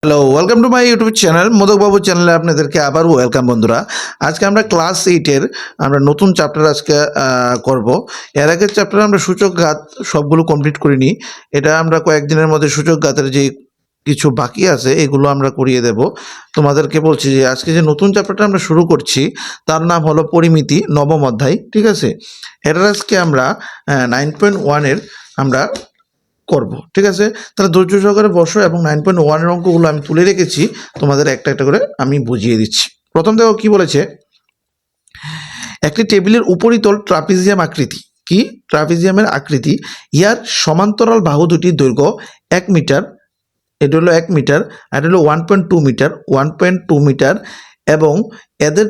Hello, welcome to my YouTube channel. Modak বাবু চ্যানেলে আপনাদেরকে আবার ওয়েলকাম বন্ধুরা। আজকে আমরা ক্লাস 8-এর আমরা নতুন চ্যাপ্টার আজকে করব। এর আগের চ্যাপ্টারে আমরা সূচক ঘাত সবগুলো কমপ্লিট করিনি। এটা আমরা কয়েকদিনের মধ্যে সূচক ঘাতের যে কিছু বাকি আছে এগুলো আমরা করিয়ে দেব। তোমাদেরকে বলছি যে আজকে যে নতুন চ্যাপ্টারটা আমরা শুরু করছি তার নাম হলো পরিমিতি, নবম অধ্যায়। ঠিক আছে, এটার আজকে আমরা 9.1-এর আমরা করব। ঠিক আছে, তাহলে ধৈর্য সহকারে বসো এবং 9.1-এর অঙ্কগুলো আমি তুলে রেখেছি, তোমাদের একটা একটা করে আমি বুঝিয়ে দিচ্ছি। প্রথম দেখো কি বলেছে, একটি টেবিলের উপরিতল ট্রাপিজিয়াম আকৃতি। কি? ট্রাপিজিয়ামের আকৃতি। ইয়ার সমান্তরাল বাহু দুটির দৈর্ঘ্য 1 মিটার, এটা হলো 1 মিটার, আর এটা হলো 1.2 মিটার এবং এদের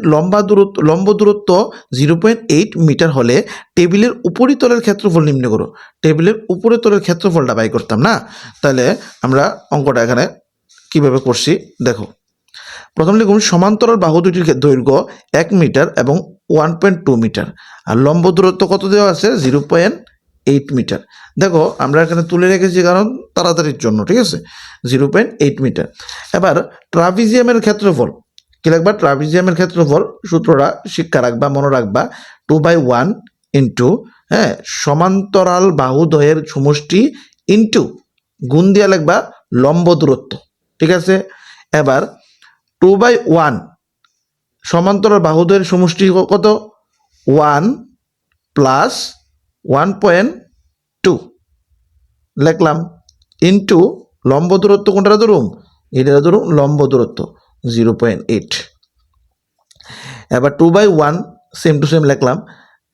লম্ব দূরত্ব 0.8 মিটার হলে টেবিলের উপরিতলের ক্ষেত্রফল নির্ণয় করো। টেবিলের উপরিতলের ক্ষেত্রফলটা বাই করতাম না, তাহলে আমরা অঙ্কটা এখানে কিভাবে করছি দেখো। প্রথম লিখুন সমান্তরাল বাহু দুটির দৈর্ঘ্য 1 মিটার এবং 1.2 মিটার, আর লম্ব দূরত্ব কত দেওয়া আছে? 0.8 মিটার। দেখো আমরা এখানে তুলে রেখেছি কারণ তাড়াতাড়ির জন্য। ঠিক আছে, 0.8 মিটার। এবার ট্রাপিজিয়ামের ক্ষেত্রফল কি রাখবা? ট্রাপিজিয়ামের ক্ষেত্রফল সূত্রটা শিক্ষা রাখবা, মনে রাখবা 2/1 ইন্টু সমান্তরাল বাহুদ্বয়ের সমষ্টি ইন্টু গুণ দিয়ে লিখবা লম্ব দূরত্ব। ঠিক আছে, এবার 2/1 সমান্তরাল বাহুদ্বয়ের সমষ্টি কত? 1 প্লাস 1.2 লিখলাম ইন্টু লম্ব দূরত্ব কোনটা ধরুন? এটা ধরুন লম্ব দূরত্ব 0.8। এবার 2/1 সেম টু সেম লিখলাম,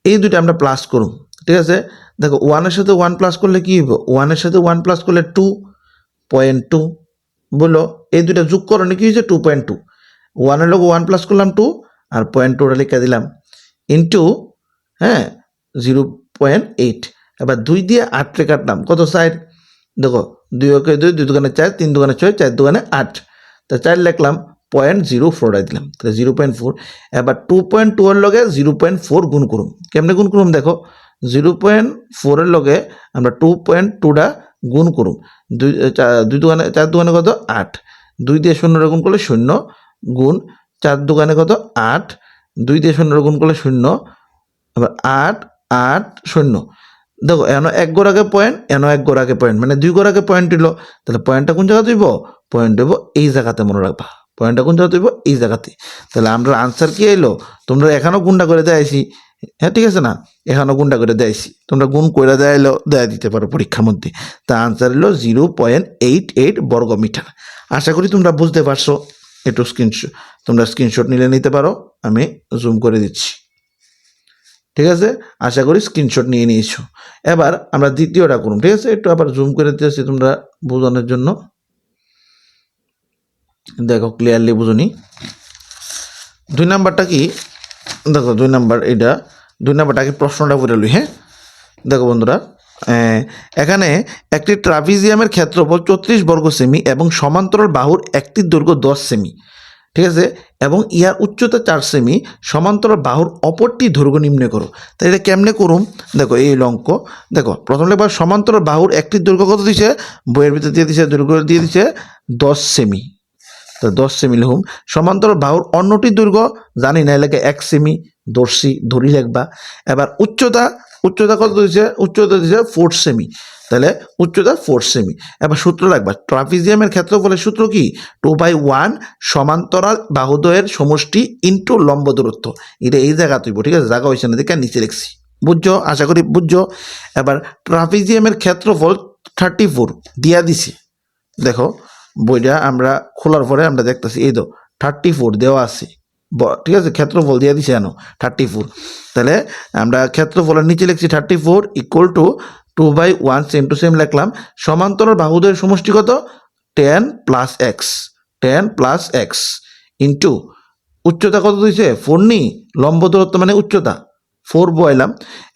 এই দুটো আমরা প্লাস করুন। ঠিক আছে, দেখো 1-এর সাথে 1 প্লাস করলে কি হইব? 1-এর সাথে 1 প্লাস করলে 2.2 বলো, এই দুটা যোগ করো কি হয়েছে? 2.2। 1-এর লোক 1 প্লাস করলাম 2 আর 0.2টা লিখে দিলাম ইন্টু 0.8। এবার 2 দিয়ে 8 রে কাটলাম, কত? 4। দেখো 2 ওকে 2, 2 দুগুণে 4, 3 দুগুণে 6, 4 দুগুণে 8, তা 4 লিখলাম, 0.04 দিলাম, তাহলে 0.4। এবার 2.2-এর লগে 0.4 গুণ করুন। কেমনে গুণ করুন? দেখো 0.4-এর লগে আমরা 2.2টা গুণ করুন। 2 দুগুণে 4 দুগুণে কত? 8। 2 দিয়ে 0 গুণ করলে 0 গুণ 4 দুগুণে কত? 8। 2 দিয়ে 0 গুণ করলে 0, আবার 8 8 0। দেখো এনো 1 গোর আগে পয়েন্ট, এনো 1 গোর আগে পয়েন্ট, মানে 2 গোর আগে পয়েন্ট হইল, তাহলে পয়েন্টটা কোন জায়গা হইব? পয়েন্ট হইব এই জায়গাতে, মনে রাখবা পয়েন্টটা কোন জায়গা হইব? এই জায়গাতে। তাহলে আমরা আনসার কি এলো? তোমরা এখানেও গুণটা করে দেয়াইছি, হ্যাঁ ঠিক আছে না? এখানেও গুণটা করে দেয়াইছি, তোমরা গুণ করে দেয়াইলো দেয়া দিতে পারো পরীক্ষার মধ্যে। তা আনসার হলো 0.88 বর্গ মিটার। আশা করি তোমরা বুঝতে পারছো। একটু তোমরা স্ক্রিনশট নিলে নিতে পারো, আমি জুম করে দিচ্ছি। ঠিক আছে, আশা করি স্ক্রিনশট নিয়ে নিয়েছো। এবার আমরা দ্বিতীয়টা করুন। ঠিক আছে, একটু আবার জুম করে দিয়েছি তোমরা বোঝানোর জন্য, দেখো ক্লিয়ারলি বুঝুনি। 2 নাম্বারটা কি? দেখো 2 নাম্বার, এটা 2 নাম্বারটা কি প্রশ্নটা পড়ে লই। হ্যাঁ দেখো বন্ধুরা, এখানে একটি ট্রাপিজিয়ামের ক্ষেত্রফল 34 বর্গ সেমি এবং সমান্তরাল বাহুর একটির দৈর্ঘ্য 10 সেমি। ঠিক আছে, এবং ইয়ার উচ্চতা 4 সেমি, সমান্তরাল বাহুর অপরটি দৈর্ঘ্য নির্ণয় করো। তাই এটা কেমনে করুম? দেখো এই অঙ্ক, দেখো প্রথম লেখা সমান্তরাল বাহুর একটির দৈর্ঘ্য কত দিছে? বইয়ের ভিতরে দিয়ে দিছে, দৈর্ঘ্য দিয়ে দিছে 10 সেমি। তো 10 সেমি লিখুম। সমান্তরাল বাহুর অন্যটির দৈর্ঘ্য জানি না, এলাকা 1 সেমি ধরি লিখবা। এবার উচ্চতা কত দিছে? উচ্চতা দিছে 4 সেমি, তাহলে উচ্চতা 4 সেমি। এবার সূত্র লাগবা, ট্রাপিজিয়ামের ক্ষেত্রফলের সূত্র কি? 2/1 সমান্তরাল বাহুদ্বয়ের সমষ্টি ইন্টু লম্ব দূরত্ব। এটা এই জায়গা তুইব। ঠিক আছে, জায়গা হয়েছে না দেখে নিচে লিখছি, বুঝছো? আশা করি বুঝছো। এবার ট্রাপিজিয়ামের ক্ষেত্রফল 34 দিয়া দিছে। দেখো বইটা আমরা খোলার পরে আমরা দেখতেছি, এই তো 34 দেওয়া আছে। ঠিক আছে, ক্ষেত্রফল দিয়ে দিছে জানো 34। তাহলে আমরা ক্ষেত্রফলের নিচে লিখছি 34 equal to 2/1 same to same লিখলাম। সমান্তরাল বাহুদ্বয়ের সমষ্টি কত? 10 plus x, 10 plus x into উচ্চতা কত দিয়েছে? 4 নি, লম্ব দূরত্ব মানে উচ্চতা 4 বইলাম।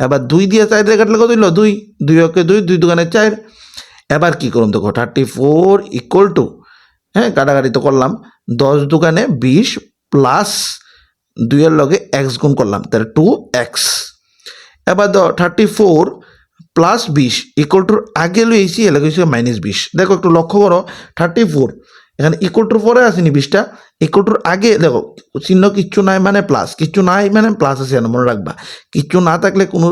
এবার 2 দিয়ে 4 দিয়ে কাটলে কত হইল? 2, 2 ওকে 2, 2 দুগুণে 4। এবার কি করুন? দেখো 34 ইকুয়াল টু, কাটাকাটি তো করলাম, 10 দুগুণে 20 প্লাস 2-এর লগে এক্স গুণ করলাম, তাহলে 2x। এবার 34 প্লাস 20 ইকুয়াল টু আগে লইছি এলাকা হচ্ছে -20। দেখো একটু লক্ষ্য করো, 34 এখানে ইকুয়াল টুর পরে আসেনি 20টা, ইকুয়াল টুর আগে দেখো চিহ্ন কিচ্ছু নাই মানে প্লাস, কিচ্ছু নাই মানে প্লাস আছে, মনে রাখবা। কিচ্ছু না থাকলে কোনো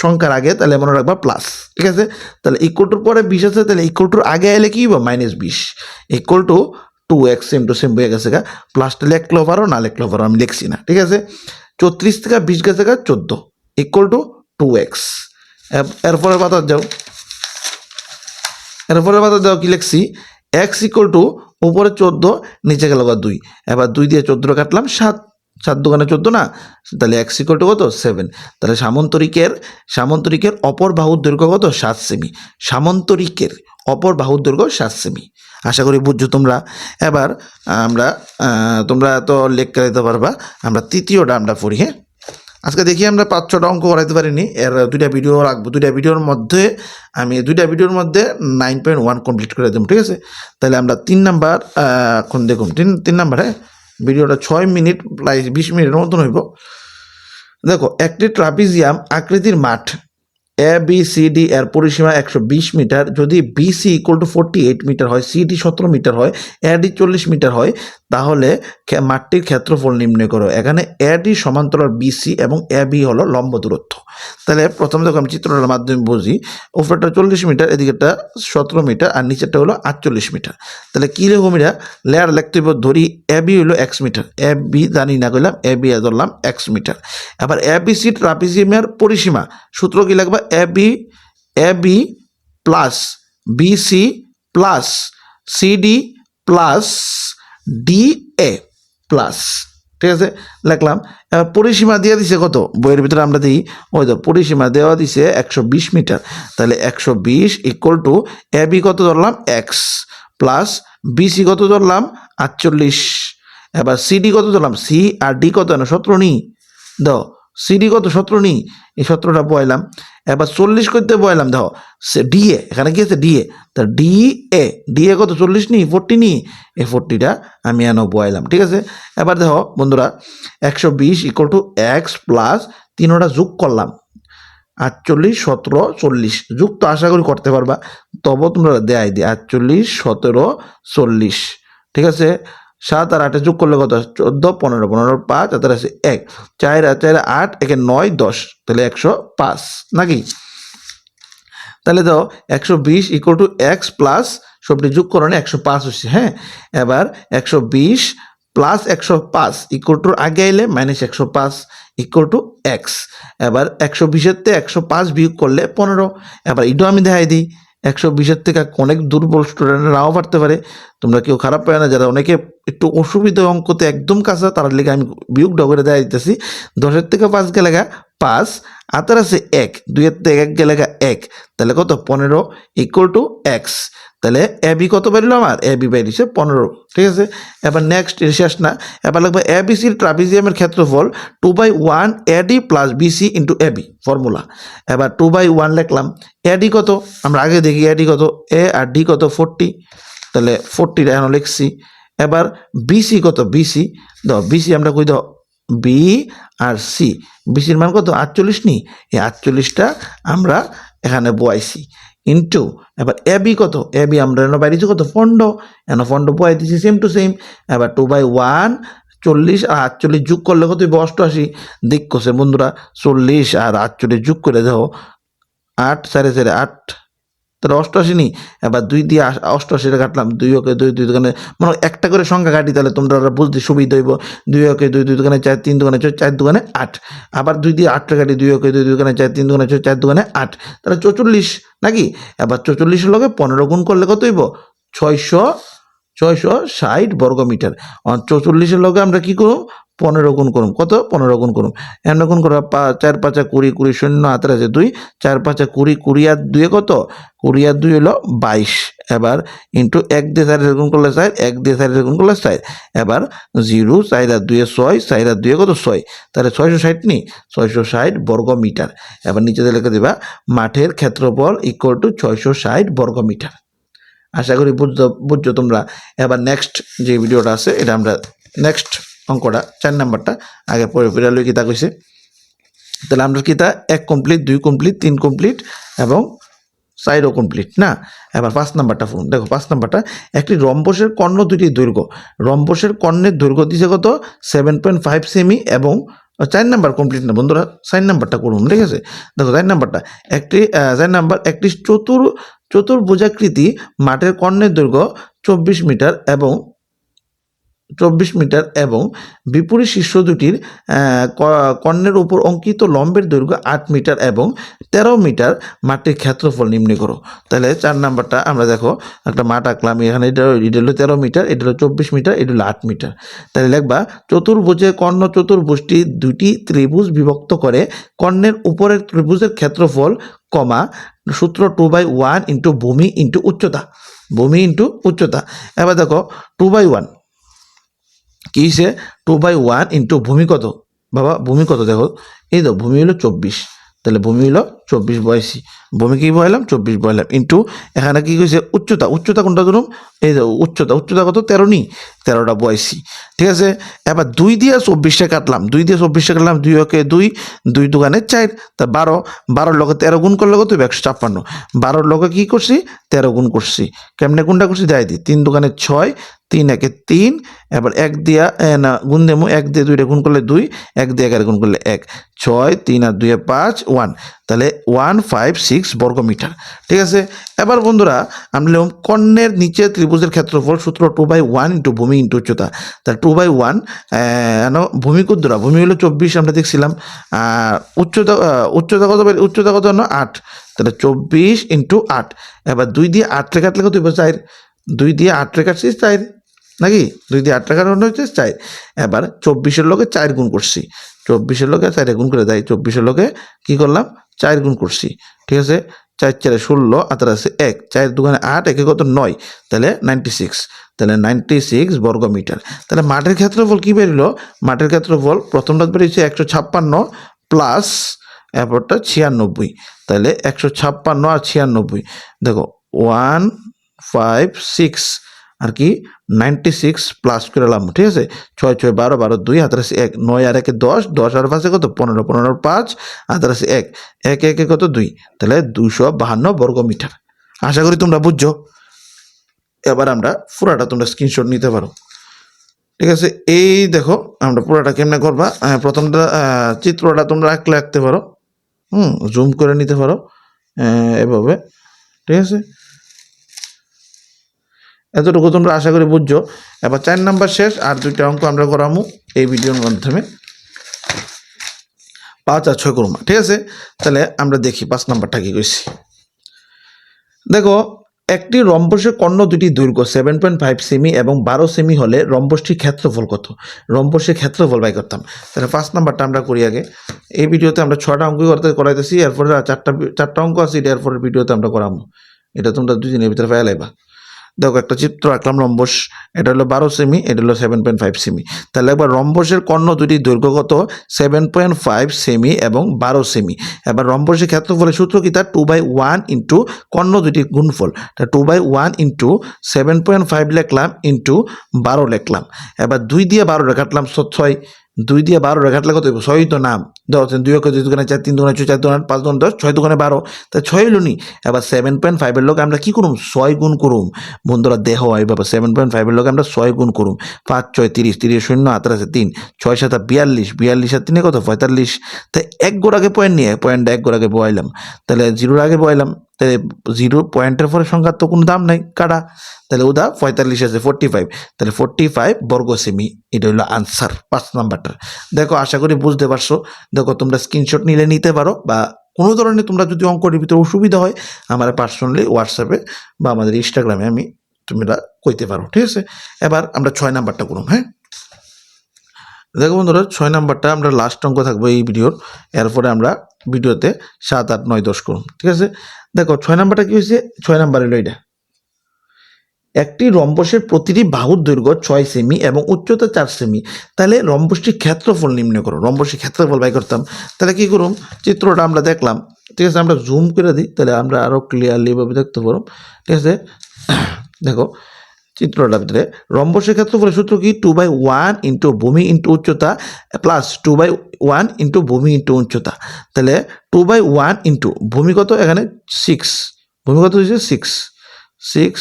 সংখ্যার আগে তাহলে মনে রাখবা প্লাস, ঠিক আছে। তাহলে ইকুয়াল টুর পরে 20 আছে, তাহলে ইকুয়াল টুর আগে এলে কি হবে -20 equal to 2x same to same হয়ে গেছে গা। প্লাসটা লিখলেও পারো না লিখলেও পারো, আমি লিখছি না, ঠিক আছে। 34 থেকে 20 গেছে গা 14 ইকুয়াল টু 2x। এরপরে পাতা যাও, এরপরে পাতা যাও, কি লিখছি x ইকুয়াল টু উপরে 14 নিচে গেল 2, এবার 2 দিয়ে 14 কাটলাম 7, 7 দোকানে 14 না, তাহলে x ইকুয়াল টু কত 7। তাহলে সামন্তরিকের অপর বাহুর দৈর্ঘ্য কত 7 সেমি, সামন্তরিকের অপর বাহুর দৈর্ঘ্য 7 সেমি। আশা করি বুঝছো তোমরা। এবার আমরা তোমরা তো লেখ দিতে পারবা, আমরা তৃতীয়টা আমরা পড়ি। হ্যাঁ, আজকে দেখি আমরা 5-6টা অঙ্ক করাইতে পারিনি, এর 2টা ভিডিও রাখবো, 2টা ভিডিওর মধ্যে আমি 2টা ভিডিওর মধ্যে 9.1 কমপ্লিট করে দেবো, ঠিক আছে। তাহলে আমরা 3 নাম্বার এখন দেখুন 3 নাম্বার, হ্যাঁ ভিডিওটা 6 মিনিট প্রায় 20 মিনিটের মতন হইব। দেখো একটি ট্রাপিজিয়াম আকৃতির মাঠ ABCD এর পরিসীমা 120 মিটার, যদি BC ইকুয়াল টু 48 মিটার হয়, CD 17 মিটার হয়, AD 40 মিটার হয়, তাহলে মাঠটির ক্ষেত্রফল নির্ণয় করো। এখানে AD সমান্তরাল BC এবং AB হলো লম্ব দূরত্ব। তাহলে প্রথম দেখো আমি চিত্রটার মাধ্যমে বুঝি, উপরেটা 40 মিটার, এদিকেটা 17 মিটার আর নিচেরটা হলো 48 মিটার। তাহলে কী রকম এটা লেয়ার লিখতে হবে, ধরি AB হলো x মিটার, AB জানি না কইলাম, AB ধরলাম x মিটার। এবার ABC ট্রাপিজিয়ামের পরিসীমা সূত্র কি লাগবে, AB plus BC plus CD plus DA plus, ঠিক আছে লিখলাম। এবার পরিসীমা দিয়ে দিছে কত, বইয়ের ভিতরে আমরা দিই, ওই তো পরিসীমা দেওয়া দিছে 120 মিটার। তাহলে 120 ইকুয়াল টু AB কত ধরলাম x প্লাস BC কত ধরলাম 48, এবার CD কত ধরলাম, C আর D কত না 17 নি দাও, CD কত 17 নি, এই 17টা বয়লাম। এবার 40 করতে বয়লাম, দেখো DA এখানে কি আছে DA, তা DA কত 40 নি 40 নি, এই 40টা আমি এনে বয়লাম, ঠিক আছে। এবার দেখো বন্ধুরা 120 ইকুয়াল টু x প্লাস 3টা যোগ করলাম 48 17 40, যোগ তো আশা করি করতে পারবা, তবে তোমরা দেয় দিই 48 17 40, ঠিক আছে। 7 আর 8 যোগ করলে কত 14 15 15 5 আর আছে 1, 4 আর 4 8 1 9 10, তাহলে 105 নাকি। তাহলে দাও 120 ইকুয়াল টু এক্স প্লাস সবটি যোগ করণে 105 হচ্ছে। হ্যাঁ, এবার 120 প্লাস 105 ইকুয়াল টুর আগে এলে -105 ইকুয়াল টু এক্স। এবার 120-এর থেকে 105 বিয়োগ করলে 15। এবার এটাও আমি দেখাই দিই, 120-এর থেকে অনেক দুর্বল স্টুডেন্ট নাও পারতে পারে, তোমরা কেউ খারাপ পায় না, যারা অনেকে একটু অসুবিধা অঙ্কতে একদম কাছে তার লেগে আমি বিয়োগটা করে দেখাই দিতেছি। 10-এর থেকে 5 গেলে 5, আতার আছে 1, 2-এর থেকে 1 গেলে 1, তাহলে কত 15 ইকুয়াল টু এক্স। তাহলে এবি কত বেরিল আমার, এবি বেরিয়েছে 15, ঠিক আছে। এবার নেক্সট শেষ না, এবার লাগবে এবিসির ট্রাপিজিয়ামের ক্ষেত্রফল 2/1 AD plus BC into AB formula. এবার 2/1 লিখলাম, এডি কত আমরা আগে দেখি, এডি কত এ আর ডি কত 40, তাহলে 40টা এখন লিখছি। এবার বিসি কত, বিসি দাও, বিসি আমরা কই দাও বি আর সি, বিসির মান কত 48 নি, এই 48টা আমরা এখানে বয়াইছি ইন্টু। এবার এবি কত, এবি আমরা এনে বাইরেছি কত 15, এনে 15 বয়াই দিছি সেম টু সেম। এবার 2/1 40 আর 48 যোগ করলে কত 88, দেখছে বন্ধুরা 40 আর 48 যোগ করে দেখো 8 4 4 8, তাহলে 88 নি। এবার 2 দিয়ে 88টা কাটলাম, 2 ওকে 2 2 দোকানে মানে একটা করে সংখ্যা কাটি, তাহলে তোমরা বুঝতে সুবিধা হইব। 2 ওকে 2 2 দোকানে 4, 3 দোকানে 4, 4 দোকানে 8, আবার 2 দিয়ে 8টা কাটি, 2 ওকে 2 2 দোকানে 4, 3 দোকানে 4, 4 দোকানে 8, তাহলে 44 নাকি। এবার 44-এর লগে 15 গুণ করলে কত হইব 660 বর্গমিটার। 44-এর লগে আমরা কি করব 15 গুণ করুম, কত 15 গুণ করুম, এমন গুণ করা 4 5 20 20 শূন্য হাতের আছে 2, 4 5 20 20 আর 2 কত 20 আর 2 হলো 22। এবার ইন্টু 1 দিয়ে 4 গুণ করলে 4, 1 দিয়ে 4 গুণ করলে 4, এবার 0 4 আর 2 6, 4 আর 2 কত 6, তাহলে 660 নি 660 বর্গমিটার। এবার নিচে লিখে দিবা মাঠের ক্ষেত্রফল ইকুয়াল টু 660 বর্গমিটার। আশা করি বুঝছো তোমরা। এবার নেক্সট যে ভিডিওটা আছে এটা আমরা নেক্সট অঙ্কটা 4 নাম্বারটা আগে পরে ফিরালো কি তা কইছে। তাহলে আমরা কি তা 1 কমপ্লিট 2 কমপ্লিট 3 কমপ্লিট এবং সাইডও কমপ্লিট না। এবার 5 নাম্বারটা পড়ুন। দেখো 5 নাম্বারটা, একটি রম্বসের কর্ণ দুটি দৈর্ঘ্য, রম্বসের কর্ণের দৈর্ঘ্য দিছে কত 7.5 সেমি এবং 4 নাম্বার কমপ্লিট না বন্ধুরা, 4 নাম্বারটা করুন, ঠিক আছে। দেখো 4 নাম্বারটা, 4 নাম্বার, একটি চতুর্ভুজাকৃতি মাঠের কর্ণের দৈর্ঘ্য 24 মিটার এবং বিপরীত শীর্ষ দুটির কর্ণের উপর অঙ্কিত লম্বের দৈর্ঘ্য 8 মিটার এবং 13 মিটার, মাঠটির ক্ষেত্রফল নির্ণয় করো। তাহলে 4 নাম্বারটা আমরা দেখো একটা মাঠ আঁকলাম, এখানে এটা হলো 13 মিটার, এটা হলো 24 মিটার, এটা হলো 8 মিটার। তাহলে লিখবা চতুর্ভুজের কর্ণ চতুর্ভুজটি দুটি ত্রিভুজ বিভক্ত করে কর্ণের উপরের ত্রিভুজের ক্ষেত্রফল, কমা সূত্র 2/1 ইন্টু ভূমি ইন্টু উচ্চতা। এবার দেখো 2/1 কি হিসে 2/1 ইন্টু ভূমি কত বাবা, ভূমি কত দেখো, এই তো ভূমি হলো 24, তাহলে ভূমি হলো 24 বয়সী, ভূমি কি বয়লাম 24 বয়লাম, ইন্টু এখানে কি কইছে উচ্চতা কোনটা ধরুন, এই তো উচ্চতা কত 13 নি, 13টা বয়সী, ঠিক আছে। এবার 2 দিয়ে 24টা কাটলাম, 2 দিয়ে 24টা কাটলাম, 2 ওকে 2, 2 দুগানে 4, তা 12 লগে 13 গুণ করলে কত 156, 12 লগে কি করছি 13 গুণ করছি, কেমনে কোনটা করছি দেয় দিই, 3 দুগানে 6, 3 একে 3, এবার 1 দিয়া না গুণ দেবো, 1 দিয়ে 2টা গুণ করলে 2, 1 দিয়ে 11 গুণ করলে 1, 6, 3 আর 2 5, 1, তাহলে 156 বর্গ মিটার, ঠিক আছে। এবার বন্ধুরা আমরা নিলাম কর্ণের নিচে ত্রিভুজের ক্ষেত্রফল, সূত্র 2/1 ইন্টু ভূমি ইন্টু উচ্চতা। তাহলে 2/1 ভূমি কুদ্রা, ভূমি হলো 24 আমরা দেখছিলাম, আর উচ্চতা কত না 8, তাহলে 24 ইন্টু 8। এবার 2 দিয়ে 8 রে কাটলে কত 4, 2 দিয়ে 8 রে কাটছি 4 নাকি, 2 দিয়ে 8 টাকার হচ্ছে 4। এবার 24-এর লোকে 4 গুণ করছি, 24-এর লোকে 4 গুণ করে দেয়, 24-এর লোকে কি করলাম 4 গুণ করছি, ঠিক আছে। 4 4 16 আর আছে 1, 4 দুগুণে 8, একে কত 9, তাহলে 96, তাহলে 96 বর্গ মিটার। তাহলে মাঠের ক্ষেত্রফল কি বেরিলো, মাঠের ক্ষেত্রফল প্রথমটা বেরিয়েছে 156 প্লাস এরপরটা 96, তাহলে 156 আর 96 দেখো 156 আর কি 96 প্লাস করলাম, ঠিক আছে। 6 6 12 12 2 হাতের আছে 1, 9 আর 1 10, 10 আর 5 কত 15, 15 5 হাতের আছে 1, 1 1 কত 2, তাহলে 252 বর্গ মিটার। আশা করি তোমরা বুঝছো। এবার আমরা পুরাটা তোমরা স্ক্রিনশট নিতে পারো, ঠিক আছে। এই দেখো আমরা পুরাটা কেমনে করবা, প্রথমটা চিত্রটা তোমরা আঁকতে পারো, জুম করে নিতে পারো এভাবে, ঠিক আছে। এতটুকু তোমরা আশা করি বুঝছো। এবার 4 নাম্বার শেষ, আর 2টা অঙ্ক আমরা করামু এই ভিডিওর মাধ্যমে, 5 আর 6 করুম, ঠিক আছে। তাহলে আমরা দেখি 5 নাম্বারটা কি কইছি। দেখো একটি রম্বসের কর্ণ দুটি দৈর্ঘ্য 7.5 সেমি এবং 12 সেমি হলে রম্বসটির ক্ষেত্রফল কত, রম্বসের ক্ষেত্রফল বাই করতাম। তাহলে 5 নাম্বারটা আমরা করি আগে, এই ভিডিওতে আমরা 6টা অঙ্ক করাইতেছি, এরপরে 4টা অঙ্ক আছে, এরপরের ভিডিওতে আমরা করামু, এটা তোমরা 2 দিনের ভিতরে পাইয়া লাইবা। দেখো একটা চিত্র আঁকলাম রম্বস, এটা হলো 12 সেমি, এটা হলো 7.5 সেমি। তাহলে একবার রম্বসের কর্ণ দুটি দৈর্ঘ্য কত 7.5 সেমি এবং 12 সেমি। এবার রম্বসের ক্ষেত্রফলের সূত্র কি তার 2/1 ইন্টু কর্ণ দুটির গুণফল, তা 2/1 ইন্টু 7.5 লিখলাম ইন্টু 12 লিখলাম। এবার 2 দিয়ে 12 কাটলাম 6, 2 দিয়ে 12 কাটলে কত 6 তো নাম 10, 2 2 দুগুণে 4, 3 দুগুণে 4, 4 দুগুণে 5, 2 10, 6 দুগুণে 12, তা 6 হলো নি। এবার 7.5 এর লোক আমরা কি করুম 6 গুণ করুম বন্ধুরা, দেহ এইভাবে 7.5 এর লোক আমরা 6 গুণ করুম, 5 6 30, 30 শূন্য হাতের আছে 3, 6 7 42, 42 আর 3 কত 45। তাই 1 গোড় আগে পয়েন্ট নিয়ে পয়েন্ট 1 গোড় আগে বয়াইলাম, তাহলে 0 আগে বয়াইলাম, তাহলে 0 পয়েন্টের পরে সংখ্যার তো কোনো দাম নাই কাটা, তাহলে ওদা 45 আছে 45, তাহলে 45 বর্গ সেমি, এটা হলো আনসার 5 নাম্বারটা। দেখো আশা করি বুঝতে পারছো। দেখো তোমরা স্ক্রিনশট নিতে পারো, বা কোনো ধরনের তোমরা যদি অঙ্কের ভিতরে অসুবিধা হয় আমার পার্সোনালি হোয়াটসঅ্যাপে বা আমাদের ইনস্টাগ্রামে তোমরা কইতে পারো, ঠিক আছে। এবার আমরা 6 নাম্বারটা করুম। হ্যাঁ দেখো বন্ধুরা 6 নাম্বারটা আমরা লাস্ট অঙ্ক থাকবো এই ভিডিওর, এরপরে আমরা ভিডিওতে 7 8 9 10 করুম, ঠিক আছে। দেখো 6 নাম্বারটা কি হয়েছে, 6 নাম্বার হলো এটা, একটি রম্বসের প্রতিটি বাহুর দৈর্ঘ্য 6 সেমি এবং উচ্চতা 4 সেমি, তাহলে রম্বসটির ক্ষেত্রফল নির্ণয় করো, রম্বসের ক্ষেত্রফল বাই করতাম। তাহলে কি করুম, চিত্রটা আমরা দেখলাম, ঠিক আছে, আমরা জুম করে দিই, তাহলে আমরা আরও ক্লিয়ারলি ভাবে দেখতে পারো, ঠিক আছে। দেখো চিত্রটার ভিতরে রম্বসের ক্ষেত্রফলের সূত্র কি 2/1 ইন্টু ভূমি ইন্টু উচ্চতা প্লাস 2/1 ইন্টু ভূমি ইন্টু উচ্চতা। তাহলে 2/1 ইন্টু ভূমি কত এখানে 6, ভূমি কত দিয়েছে 6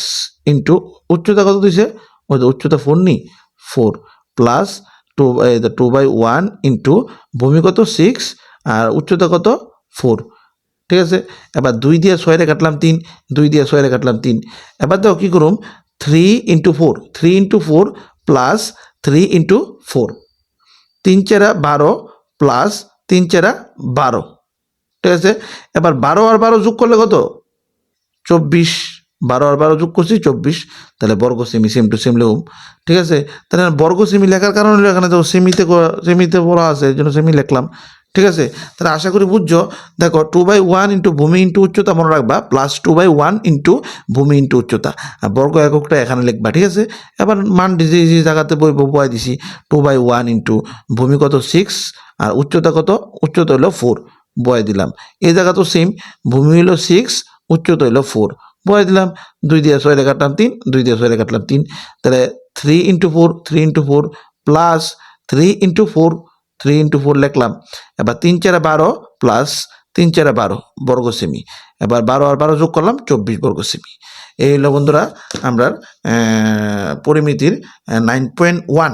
ইন্টু উচ্চতা কত দিয়েছে, ওই তো উচ্চতা 4 নি 4 প্লাস 2/1 ইন্টু ভূমি কত 6 আর উচ্চতা কত 4, ঠিক আছে। এবার 2 দিয়ে 6 রে কাটলাম 3, 2 দিয়ে 6 রে কাটলাম 3। এবার দেখো কী করুম 3 ইন্টু 4 প্লাস 3 ইন্টু 4, 3 4 12 প্লাস 3 4 12, ঠিক আছে। এবার 12 আর 12 যোগ করলে কত 24, 12 আর 12 যোগ করছি 24, তাহলে বর্গ সেমি সেম টু সেম লিখুম, ঠিক আছে। তাহলে বর্গ সেমি লেখার কারণ হলো এখানে তো সেমিতে বলা আছে, এই জন্য সেমি লিখলাম, ঠিক আছে। তাহলে আশা করি বুঝছো। দেখো 2/1 ইন্টু ভূমি ইন্টু উচ্চতা মনে রাখবা, প্লাস 2/1 ইন্টু ভূমি ইন্টু উচ্চতা, আর বর্গ এককটা এখানে লিখবা, ঠিক আছে। এবার মান যে জায়গাতে বই দিছি 2/1 ইন্টু ভূমি কত 6 আর উচ্চতা কত, উচ্চতা হলো 4, বয় দিলাম। এই জায়গা তো সেম, ভূমি হলো 6, উচ্চতা হলো 4, বয় দিলাম। 2 দিয়ে 6 রে কাটলাম 3, 2 দিয়ে 6 রে কাটলাম 3, তাহলে 3 ইন্টু 4 প্লাস 3 ইন্টু 4 লিখলাম। এবার 3 4 12 প্লাস 3 4 12 বর্গ সেমি। এবার 12 আর 12 যোগ করলাম 24 বর্গ সেমি। এই হলো বন্ধুরা আমরা পরিমিতির 9.1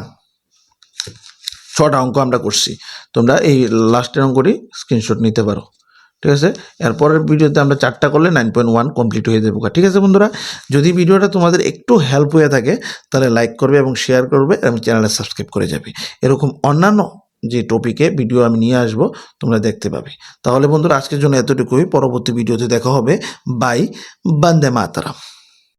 6টা অঙ্ক আমরা করছি। তোমরা এই লাস্টের অঙ্কটি স্ক্রিনশট নিতে পারো, ঠিক আছে। এরপরের ভিডিওতে আমরা 4টা করলে 9.1 কমপ্লিট হয়ে যাবো, ঠিক আছে বন্ধুরা। যদি ভিডিওটা তোমাদের একটু হেল্প হয়ে থাকে তাহলে লাইক করবে এবং শেয়ার করবে এবং চ্যানেলে সাবস্ক্রাইব করে যাবে। এরকম অন্যান্য যে টপিকে ভিডিও আমি নিয়ে আসবো তোমরা দেখতে পাবে। তাহলে বন্ধুরা আজকের জন্য এতটুকুই, পরবর্তী ভিডিওতে দেখা হবে। বাই, বন্দে মাতরম।